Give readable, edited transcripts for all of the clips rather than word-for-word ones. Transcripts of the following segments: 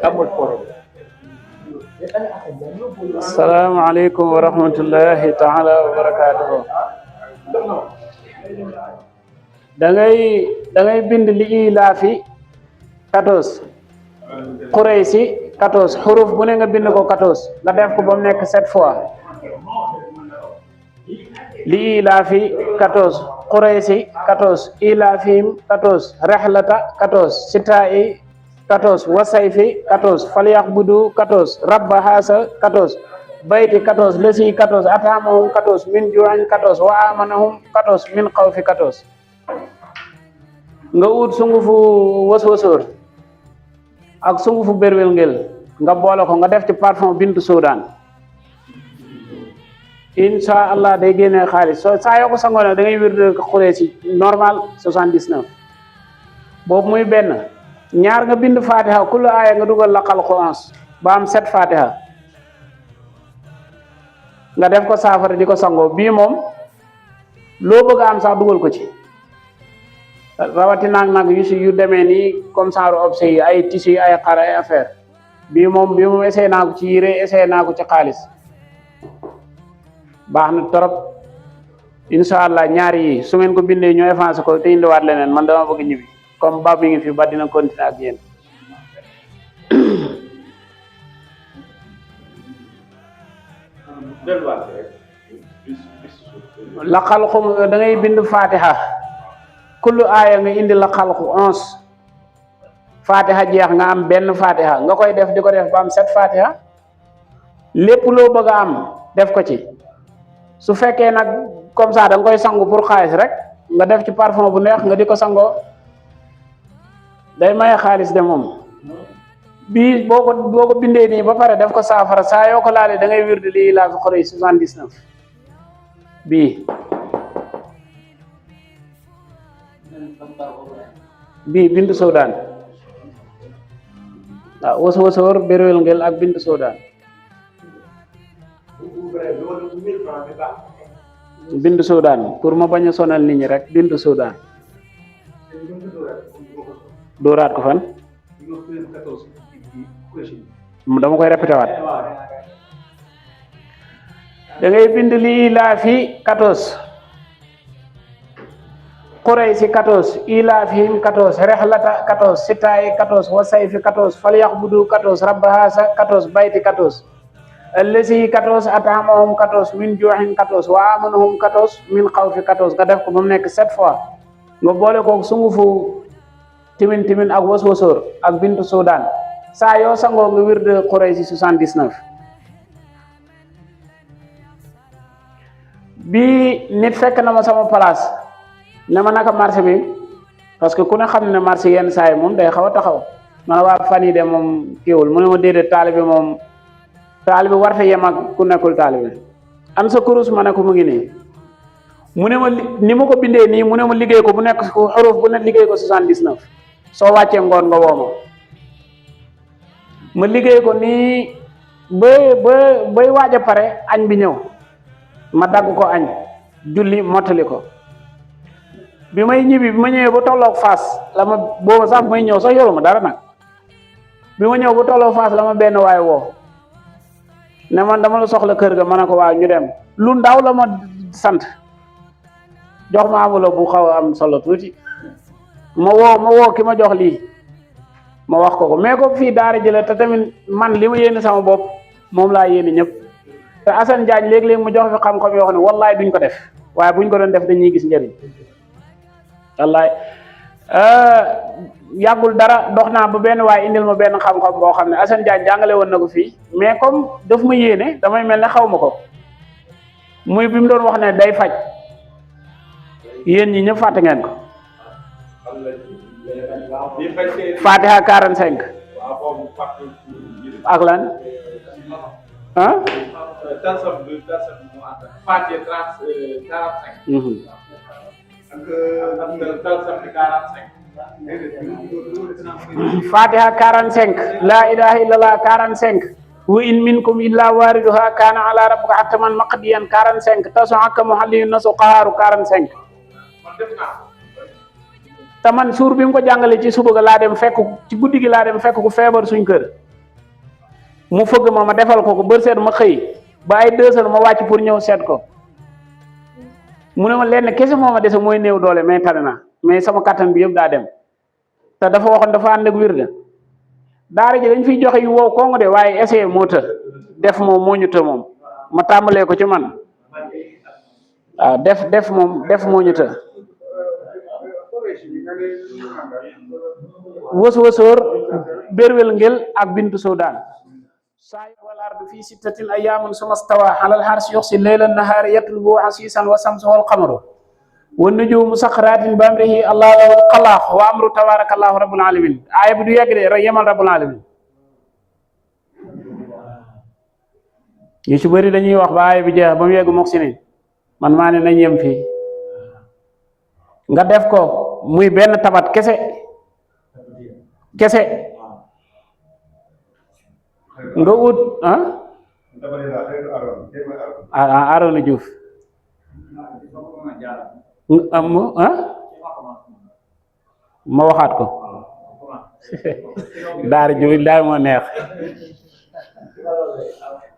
amul problème. asalaamaaleykum wa rahmatullahi taala wa barakaatuhu. da ngay bind li ilaafi 14 Quraysi 14 xuruf bu ne nga bind ko 14 nga def ko ba mu nekk 7 fois li ilaafi 14 Quraysi 14 ilaafihim 14 rexlata 14 sitaa'i 14 wasayfi 14 falyaxbudu 14 rabba haasa 14 bayti 14 lesi 14 ataamahum 14 min juu'in 14 wa amanahum 14 min xawfi 14 nga ut sungufu waswasoor ak sungufu berwel ngel nga boole ko nga def ci parfum bintu Soudan insha allah day génnee xaalis soo saa yoo ko sangoo nag da ngay wér Quraysi normal 79 boobu muy benn ñaar nga bind fatiha kullu aaya nga dugal laqal xuans ba am 7 fatiha nga def ko saafara di ko sangoo bii moom loo bëgg a am sax dugal ko ci rawati nag yu demee nii comme genre obse yi ay tissu ay xar ay affaire bii moom essayé naa ko ci yére essayé naa ko ci xaalis baax na trop incha allah ñaari yi su ngeen ko bindee ñu effacé ko te indiwaat leneen man dama bëgg ñibbi comme ba mi ngi fi ba dina continuer ak yéen la xalqu da ngay bind fatiha kullu aaya nga indi la xalqu 11 fatiha jeex nga am benn fatiha nga koy def di ko def ba am 7 fatiha lépp loo bëgg a am def ko ci su fekkee nag comme ça da nga koy sangu pour xaalis rek nga def ci parfum bu neex nga di ko sangoo day maye xaalis de moom bii boo ko bindee nii ba pare def ko saafara saa yoo ko laalee da ngay wirdi lii laa fi xoroy 79 bii bintu Soudan waaw wasoor berwel ngel ak bintu Soudan bintu Soudan pour ma bañ a sonal nit ñi rek bintu Soudan dooraat ko fan dama koy répété waat da ngay bind li ilaafi 14 Quraysi 14 ilaafihim 14 rexlata 14 sitaa'i 14 wasayfi 14 falyaxbudu 14 rabba haasa 14 bayti 14 allasi 14 ataamahum 14 min juu'in 14 wa amanahum 14 min xawfi 14 nga def ko ba mu nekk 7 fois nga boole koog sungufu timin ak waswasoor ak bintu Soudan saa yoo sangoo nga wirde Quraysi 79 bii nit fekk na ma sama place ne ma naka marché bi parce que ku ne xam ne marché yenn saa yi moom day xaw a taxaw ma ne waa fan yi de moom kiiwul mu ne ma déedéet taalibe war fa yem ak ku nekkul taalibe am sa kurus ma ne ko mu ngi nii mu ne ma ni ma ko bindee nii mu ne ma liggéey ko bu nekk xuruf bu ne liggéey ko 79 soo wàccee ngoon nga woo ma liggéey ko nii bay waaj a pare añ bi ñëw ma dagg ko añ julli mottali ko bi may ñibbi bi ma ñëwee ba tolloog Fass la ma booba sax may ñëw sax yoruma dara nag bi ma ñëw ba tolloog Fass la ma benn waay woo ne man dama la soxla kër ga ma ne ko waaw ñu dem lu ndaw la ma sant jox ma enveloppe bu xaw a am solo tuuti ma woo ki ma jox lii ma wax ko mais ko fii daara jële te tamit man li ma yéene sama bopp moom laa yéene ñëpp te Assane Diagne léeg-léeg mu jox fi xam-xam yoo xam ne wallaay duñ ko def waaye buñ ko doon def dañuy gis njëriñ wallaay yàggul dara dox naa ba benn waaye indil ma benn xam-xam boo xam ne Assane Diagne jàngale woon na ko fii mais comme daf ma yéene damay mel ne xaw ma ko muy bi mu doon wax ne day faj yéen ñi ñëpp fàtte ngeen ko Fatiha 45 ak lan ah Fatiha 45 la ilaha illallah 45 wa in minkum illa wariduha kana ala rabbika hataman maqdiyan 45 tasu akka muhallin nasu qaharu 45 te man suur bi mu ko jàngalee ci suba ga laa dem fekk ci guddi gi laa dem fekk ku feebar suñ kër mu fëgg ma defal ko bër seet ma xëy ba ay 2 heures ma wàcc pour ñëw seet ko mu ne ma lenn kese moo ma dese mooy néew doole mais tane na mais sama kattan bi yëpp daa dem te dafa waxoon dafa ànd ak wér de daara ji dañ fiy joxe yu wow kongo de waaye essayé moo të def moom moo ñu të moom ma tàmbalee ko ci man waaw def moo ñu të wës-wësoor bérwél ngel ak bintu sodaan saay wal ardu fii sittatin ayyaamin summa stawaa alal arshi yuxsi layla nahaari yatlubuhu hasiisan wa samsu wal qamaru wan nujuumu musaxxaraatin bi amrihi allahu lahul xalaaq wa amru tabaarakallaahu rabbul aalamiin aaya bi du yegg de rek yemal rabbul aalamiin yu ci bëri dañuy wax ba aaya bi jeex ba mu yegg mook si ni man maa ne nañ yem fii nga def ko muy benn tabat kese nga ut Arona Diouf ma waxaat ko daara jiw daay moo neex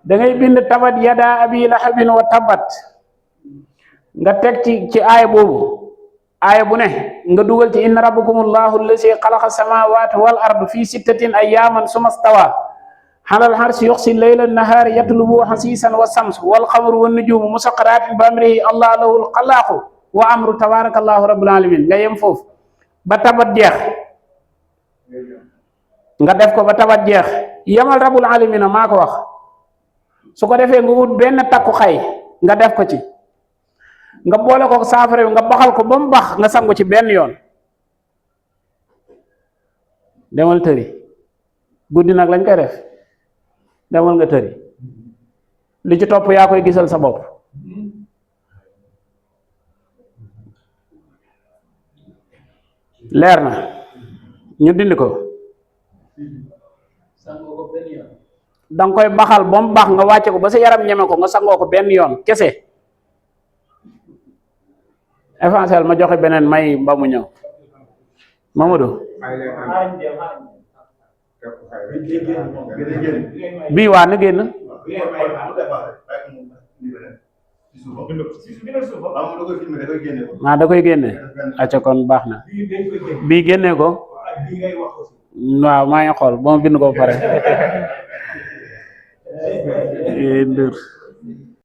da ngay bind tabat yada abi lahabin wa tabat nga teg ci aaya boobu aaya bu ne nga dugal ci inna rabbakumullahu allazi xalaqa samawati wal ardu fi sittatin ayyaman summa stawa alal arshi yuxsi layla nahaari yatlubuhu hasiisan wa samsu wal qamaru wan nujuumu musaxxaraatin bi amrihi allah lahul xalaaqu wa amru tabarakallahu rabbul alamin nga yem foofu ba tabat jeex nga def ko ba tabat jeex yemal rabbul alamin maa ko wax su ko defee nga wut benn takku xay nga def ko ci nga boole ko saafara nga baxal ko ba mu bax nga sangu ci benn yoon demal tëri guddi nag lañ koy def demal nga tëri li ci topp yaa koy gisal sa bopp leer na ñu dindi ko danga koy baxal ba mu bax nga wàcce ko ba sa yaram ñeme ko nga sangoo ko benn yoon kese essentiel ma joxe beneen may ba mu ñëw Mamadou bii waa na génn da koy génne acca kon baax na bii génne ko waaw maa ngi xool ba ma bind ko pare